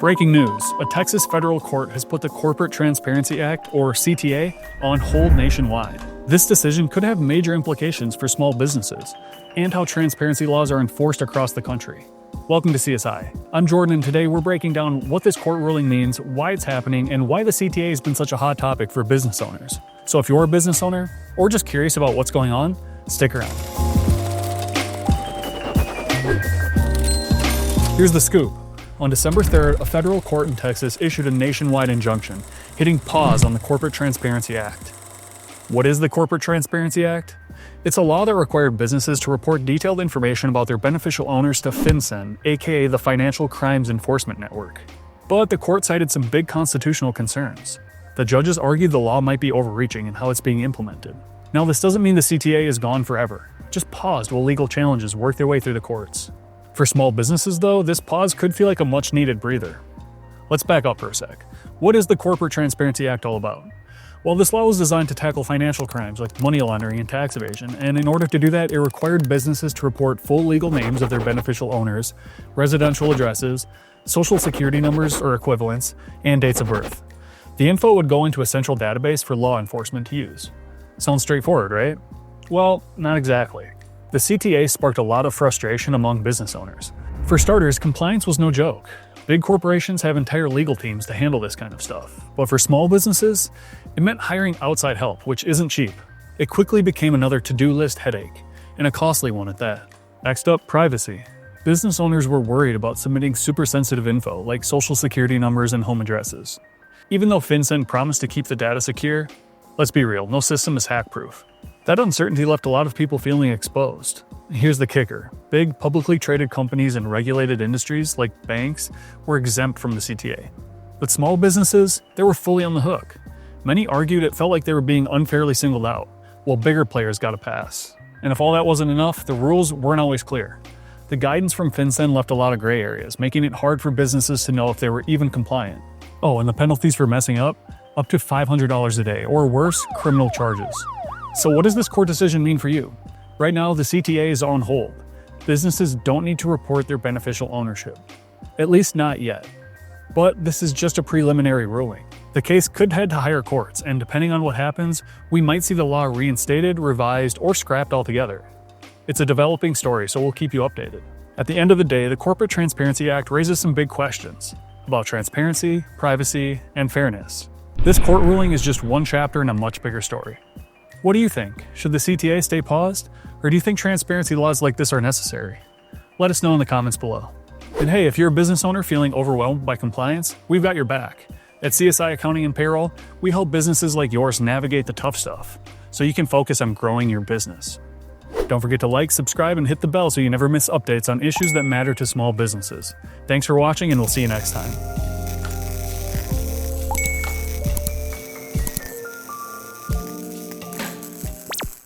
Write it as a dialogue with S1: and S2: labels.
S1: Breaking news, a Texas federal court has put the Corporate Transparency Act, or CTA, on hold nationwide. This decision could have major implications for small businesses and how transparency laws are enforced across the country. Welcome to CSI. I'm Jordan, and today we're breaking down what this court ruling means, why it's happening, and why the CTA has been such a hot topic for business owners. So if you're a business owner, or just curious about what's going on, stick around. Here's the scoop. On December 3rd, a federal court in Texas issued a nationwide injunction, hitting pause on the Corporate Transparency Act. What is the Corporate Transparency Act? It's a law that required businesses to report detailed information about their beneficial owners to FinCEN, aka the Financial Crimes Enforcement Network. But the court cited some big constitutional concerns. The judges argued the law might be overreaching in how it's being implemented. Now, this doesn't mean the CTA is gone forever, just paused while legal challenges work their way through the courts. For small businesses, though, this pause could feel like a much-needed breather. Let's back up for a sec. What is the Corporate Transparency Act all about? Well, this law was designed to tackle financial crimes like money laundering and tax evasion, and in order to do that, it required businesses to report full legal names of their beneficial owners, residential addresses, social security numbers or equivalents, and dates of birth. The info would go into a central database for law enforcement to use. Sounds straightforward, right? Well, not exactly. The CTA sparked a lot of frustration among business owners. For starters, compliance was no joke. Big corporations have entire legal teams to handle this kind of stuff. But for small businesses, it meant hiring outside help, which isn't cheap. It quickly became another to-do list headache, and a costly one at that. Next up, privacy. Business owners were worried about submitting super sensitive info like social security numbers and home addresses. Even though FinCEN promised to keep the data secure, let's be real, no system is hack-proof. That uncertainty left a lot of people feeling exposed. Here's the kicker. Big, publicly traded companies and regulated industries, like banks, were exempt from the CTA. But small businesses, they were fully on the hook. Many argued it felt like they were being unfairly singled out, while bigger players got a pass. And if all that wasn't enough, the rules weren't always clear. The guidance from FinCEN left a lot of gray areas, making it hard for businesses to know if they were even compliant. Oh, and the penalties for messing up to $500 a day, or worse, criminal charges. So what does this court decision mean for you? Right now, the CTA is on hold. Businesses don't need to report their beneficial ownership. At least not yet. But this is just a preliminary ruling. The case could head to higher courts, and depending on what happens, we might see the law reinstated, revised, or scrapped altogether. It's a developing story, so we'll keep you updated. At the end of the day, the Corporate Transparency Act raises some big questions about transparency, privacy, and fairness. This court ruling is just one chapter in a much bigger story. What do you think? Should the CTA stay paused? Or do you think transparency laws like this are necessary? Let us know in the comments below. And hey, if you're a business owner feeling overwhelmed by compliance, we've got your back. At CSI Accounting and Payroll, we help businesses like yours navigate the tough stuff, so you can focus on growing your business. Don't forget to like, subscribe, and hit the bell so you never miss updates on issues that matter to small businesses. Thanks for watching, and we'll see you next time.